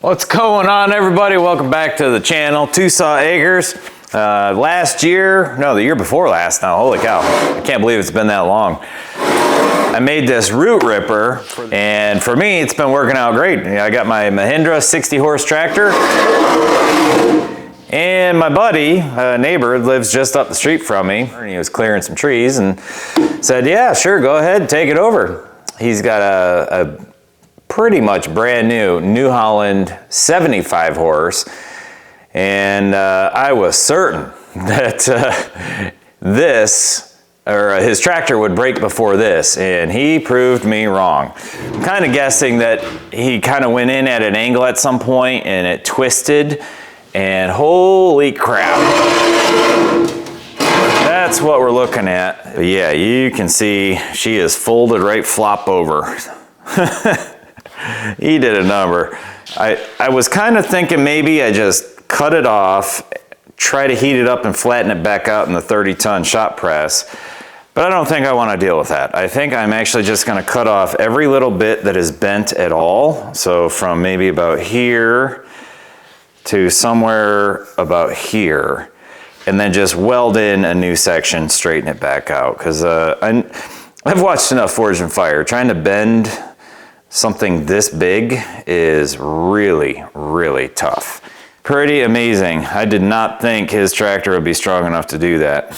What's going on, everybody? Welcome back to the channel, Tusaw Acres. The year before last now, holy cow. I can't believe it's been that long. I made this root ripper, and for me, it's been working out great. I got my Mahindra 60 horse tractor, and my buddy, a neighbor, lives just up the street from me, and he was clearing some trees and said, yeah, sure, go ahead, take it over. He's got a pretty much brand new New Holland 75 horse, and I was certain that his tractor would break before this, and he proved me wrong. I'm kind of guessing that he kind of went in at an angle at some point and it twisted, and holy crap. That's what we're looking at. But yeah, you can see she is folded right flop over. He did a number. I was kind of thinking maybe I just cut it off, try to heat it up and flatten it back out in the 30-ton shop press, but I don't think I want to deal with that. I think I'm actually just going to cut off every little bit that is bent at all. So from maybe about here to somewhere about here, and then just weld in a new section, straighten it back out. Because I've watched enough Forged in Fire. Trying to bend something this big is really, really tough. Pretty amazing. I did not think his tractor would be strong enough to do that.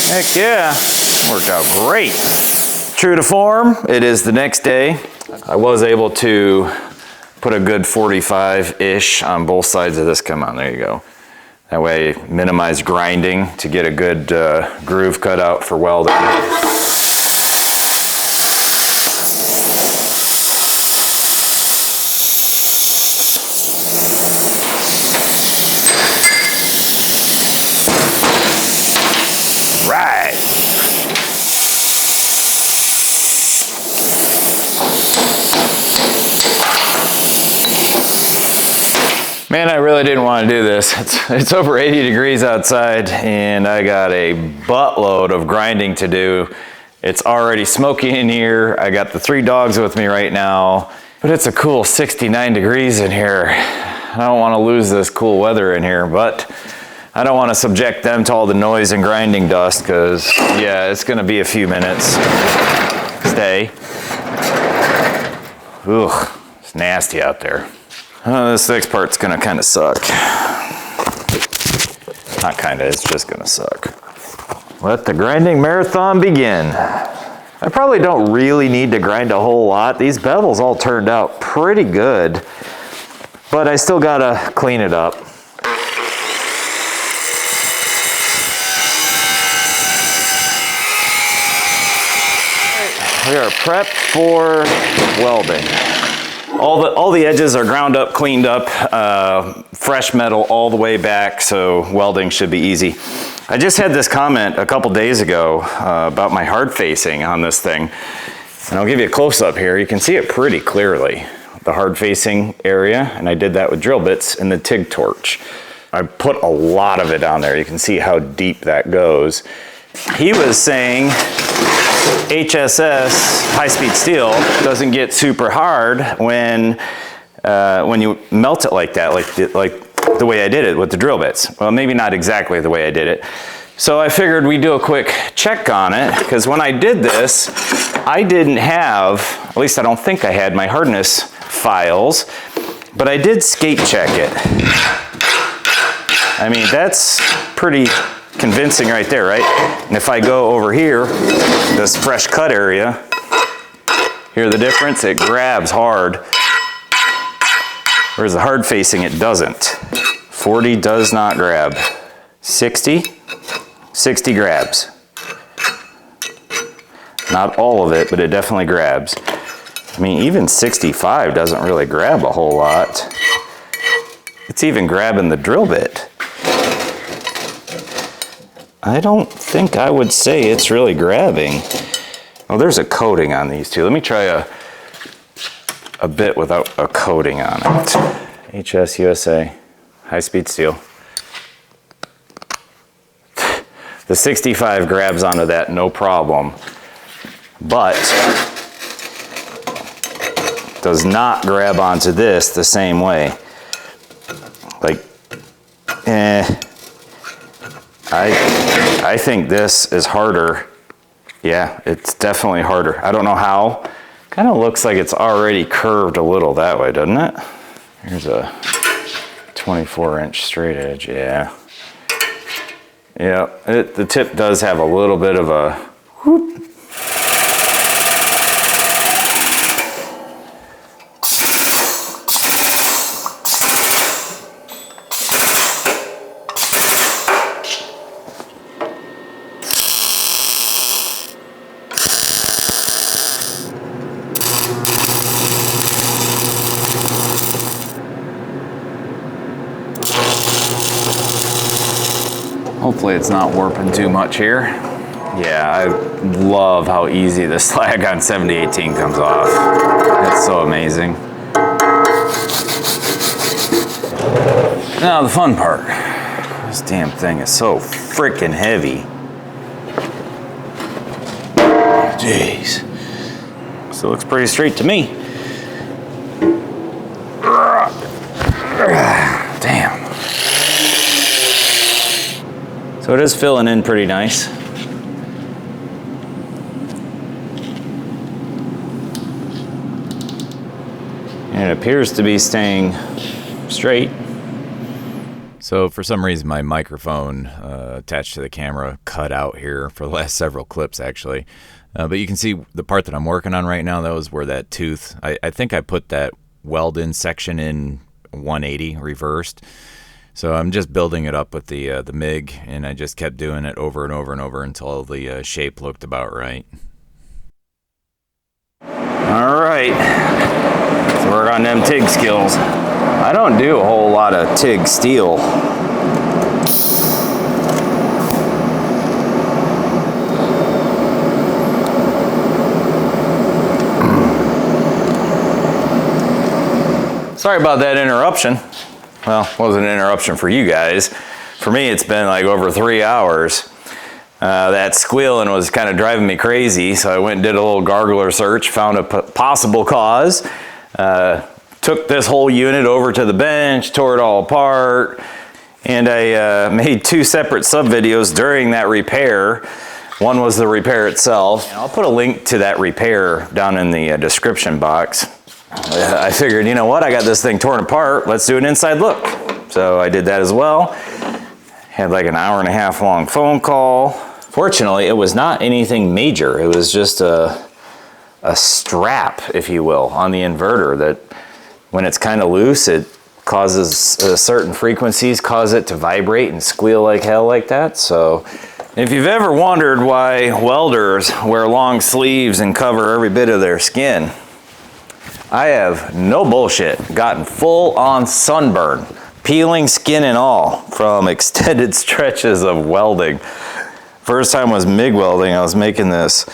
Heck yeah, worked out great. True to form, it is the next day. I was able to put a good 45-ish on both sides of this. Come on, there you go. That way, minimize grinding to get a good groove cut out for welding. Right. Man, I really didn't want to do this. It's over 80 degrees outside, and I got a buttload of grinding to do. It's already smoky in here. I got the 3 dogs with me right now, but it's a cool 69 degrees in here. I don't want to lose this cool weather in here, but I don't want to subject them to all the noise and grinding dust, because yeah, it's going to be a few minutes. Stay. Ugh, it's nasty out there. This next part's going to kind of suck. Not kind of, it's just going to suck. Let the grinding marathon begin. I probably don't really need to grind a whole lot. These bevels all turned out pretty good, but I still got to clean it up. We are prepped for welding. All the edges are ground up, cleaned up, fresh metal all the way back, so welding should be easy. I just had this comment a couple days ago about my hard facing on this thing, and I'll give you a close-up here. You can see it pretty clearly, the hard facing area, and I did that with drill bits and the TIG torch. I put a lot of it on there. You can see how deep that goes. He was saying HSS, high-speed steel, doesn't get super hard when you melt it like that, like the way I did it with the drill bits. Well, maybe not exactly the way I did it. So I figured we'd do a quick check on it, because when I did this, I didn't have, at least I don't think I had, my hardness files, but I did skate check it. I mean, that's pretty convincing right there, right? And if I go over here, this fresh cut area, hear the difference? It grabs hard, whereas the hard facing, it doesn't. 40 does not grab. 60 grabs. Not all of it, but it definitely grabs. I mean, even 65 doesn't really grab a whole lot. It's even grabbing the drill bit. I don't think I would say it's really grabbing. Oh, there's a coating on these two. Let me try a bit without a coating on it. HS USA, high-speed steel. The 65 grabs onto that no problem, but does not grab onto this the same way. Like, I think this is harder. Yeah, it's definitely harder. I don't know how. Kind of looks like it's already curved a little that way, doesn't it? Here's a 24-inch straight edge, yeah. Yeah, the tip does have a little bit of a whoop. Hopefully it's not warping too much here. Yeah, I love how easy the slag on 7018 comes off. It's so amazing. Now the fun part. This damn thing is so freaking heavy. Jeez. Still looks pretty straight to me. Damn. So it is filling in pretty nice. And it appears to be staying straight. So for some reason my microphone attached to the camera cut out here for the last several clips actually. But you can see the part that I'm working on right now, that was where that tooth, I think I put that weld-in section in 180 reversed. So I'm just building it up with the MIG, and I just kept doing it over and over and over until the shape looked about right. All right, let's work on them TIG skills. I don't do a whole lot of TIG steel. Sorry about that interruption. Well, it wasn't an interruption for you guys. For me, it's been like over 3 hours. That squealing was kind of driving me crazy, so I went and did a little gargler search, found a possible cause, took this whole unit over to the bench, tore it all apart, and I made 2 separate sub-videos during that repair. One was the repair itself. And I'll put a link to that repair down in the description box. I figured, you know what, I got this thing torn apart, let's do an inside look. So I did that as well. Had like an hour-and-a-half long phone call. Fortunately, it was not anything major. It was just a strap, if you will, on the inverter that when it's kind of loose, it causes certain frequencies cause it to vibrate and squeal like hell like that. So if you've ever wondered why welders wear long sleeves and cover every bit of their skin, I have no bullshit gotten full on sunburn, peeling skin and all from extended stretches of welding. First time was MIG welding. I was making this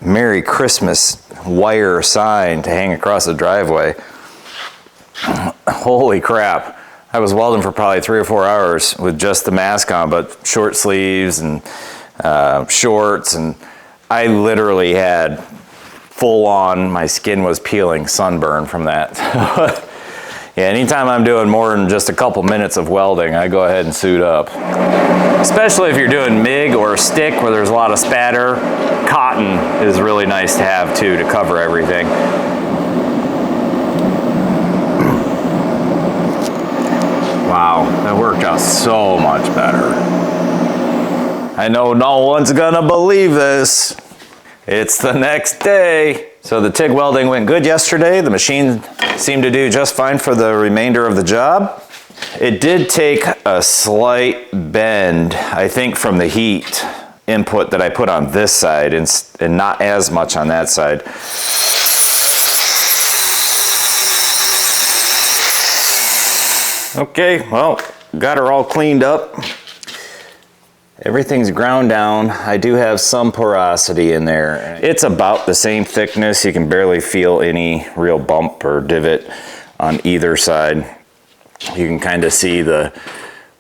Merry Christmas wire sign to hang across the driveway. Holy crap. I was welding for probably 3 or 4 hours with just the mask on, but short sleeves and shorts, and I literally had full on, my skin was peeling sunburn from that. Yeah, anytime I'm doing more than just a couple minutes of welding, I go ahead and suit up. Especially if you're doing MIG or stick where there's a lot of spatter, cotton is really nice to have too to cover everything. Wow, that worked out so much better. I know no one's gonna believe this. It's the next day. So the TIG welding went good yesterday. The machine seemed to do just fine for the remainder of the job. It did take a slight bend, I think, from the heat input that I put on this side and not as much on that side. Okay, well, got her all cleaned up. Everything's ground down. I do have some porosity in there. It's about the same thickness. You can barely feel any real bump or divot on either side. You can kind of see the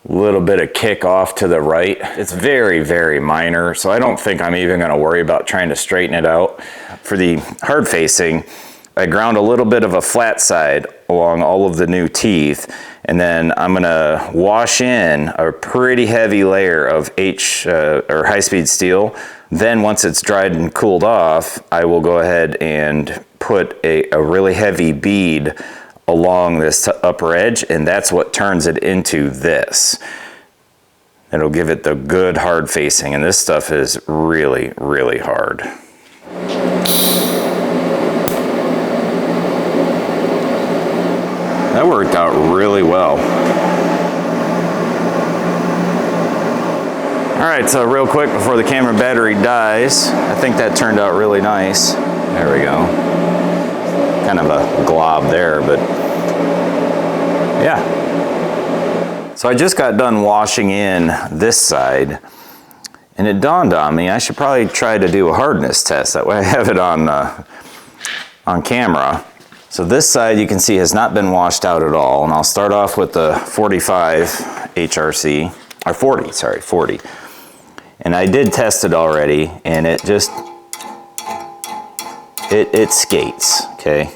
little bit of kick off to the right. It's very, very minor, so I don't think I'm even gonna worry about trying to straighten it out. For the hard facing, I ground a little bit of a flat side along all of the new teeth, and then I'm gonna wash in a pretty heavy layer of high-speed steel. Then once it's dried and cooled off, I will go ahead and put a really heavy bead along this upper edge, and that's what turns it into this. It'll give it the good hard facing, and this stuff is really, really hard. That worked out really well. All right, so real quick before the camera battery dies, I think that turned out really nice. There we go. Kind of a glob there, but yeah. So I just got done washing in this side, and it dawned on me I should probably try to do a hardness test. That way I have it on camera. So this side you can see has not been washed out at all, and I'll start off with the 45 HRC, or 40, sorry, 40. And I did test it already, and it just, it skates, okay?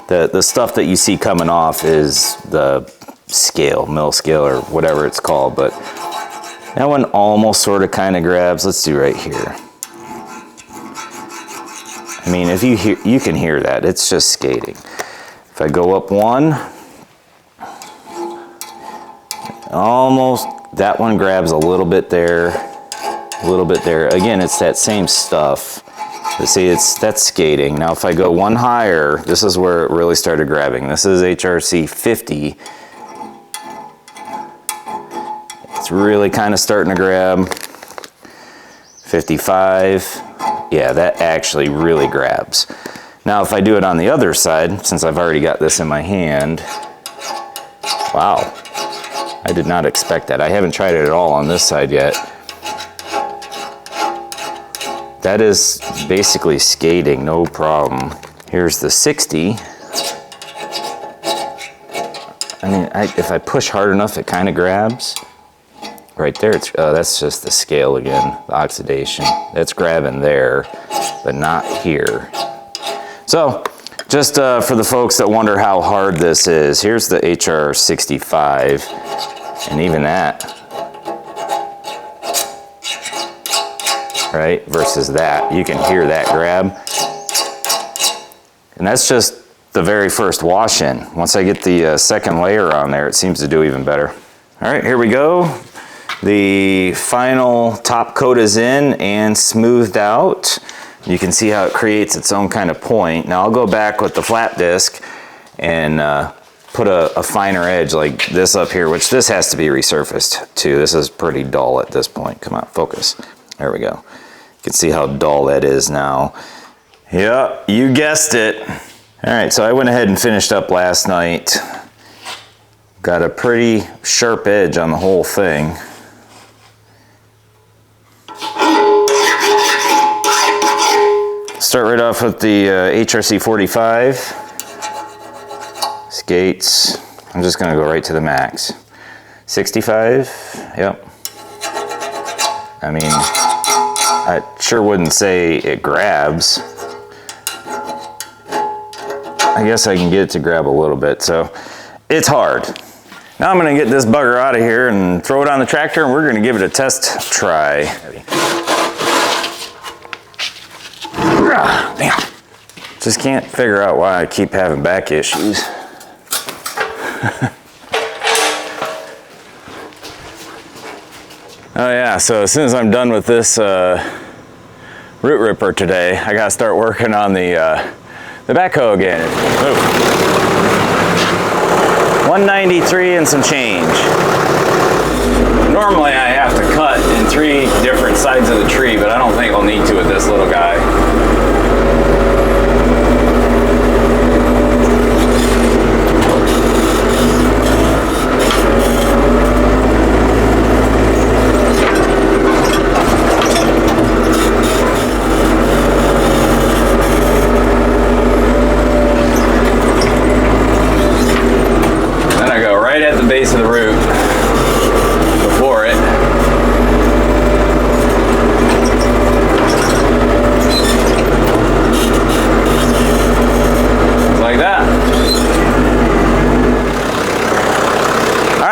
The stuff that you see coming off is the scale, mill scale, or whatever it's called, but that one almost sort of kind of grabs. Let's do right here. I mean, if you hear, you can hear that. It's just skating. If I go up one, almost, that one grabs a little bit there, a little bit there. Again, it's that same stuff. But see, that's skating. Now, if I go one higher, this is where it really started grabbing. This is HRC 50. It's really kind of starting to grab. 55. Yeah, that actually really grabs. Now, if I do it on the other side, since I've already got this in my hand, wow, I did not expect that. I haven't tried it at all on this side yet. That is basically skating, no problem. Here's the 60. I mean, if I push hard enough, it kind of grabs. Right there, that's just the scale again, the oxidation. That's grabbing there, but not here. So, just for the folks that wonder how hard this is, here's the HR65, and even that, right, versus that. You can hear that grab. And that's just the very first wash in. Once I get the second layer on there, it seems to do even better. All right, here we go. The final top coat is in and smoothed out. You can see how it creates its own kind of point. Now I'll go back with the flat disc and put a finer edge like this up here, which this has to be resurfaced too. This is pretty dull at this point. Come on, focus. There we go. You can see how dull that is now. Yep, you guessed it. All right, so I went ahead and finished up last night. Got a pretty sharp edge on the whole thing. Start right off with the HRC 45. Skates. I'm just gonna go right to the max. 65, yep. I mean, I sure wouldn't say it grabs. I guess I can get it to grab a little bit, so it's hard. Now I'm gonna get this bugger out of here and throw it on the tractor, and we're gonna give it a test try. Damn. Just can't figure out why I keep having back issues. Oh yeah, so as soon as I'm done with this root ripper today, I gotta start working on the backhoe again. Ooh. 193 and some change. Normally I have to cut in 3 different sides of the tree, but I don't think I'll need to with this little guy.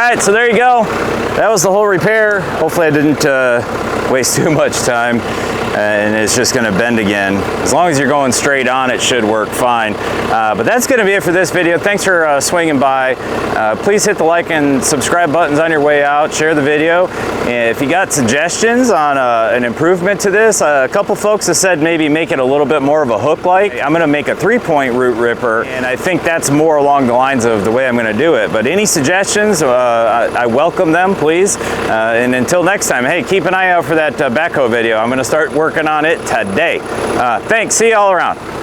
right, so there you go. That was the whole repair. Hopefully I didn't waste too much time. And it's just going to bend again. As long as you're going straight on, it should work fine. But that's going to be it for this video. Thanks for swinging by. Please hit the like and subscribe buttons on your way out. Share the video. And if you got suggestions on an improvement to this, a couple folks have said maybe make it a little bit more of a hook-like. I'm going to make a 3-point root ripper, and I think that's more along the lines of the way I'm going to do it. But any suggestions, I welcome them, please. And until next time, hey, keep an eye out for that backhoe video. I'm going to start working on it today. Thanks. See you all around.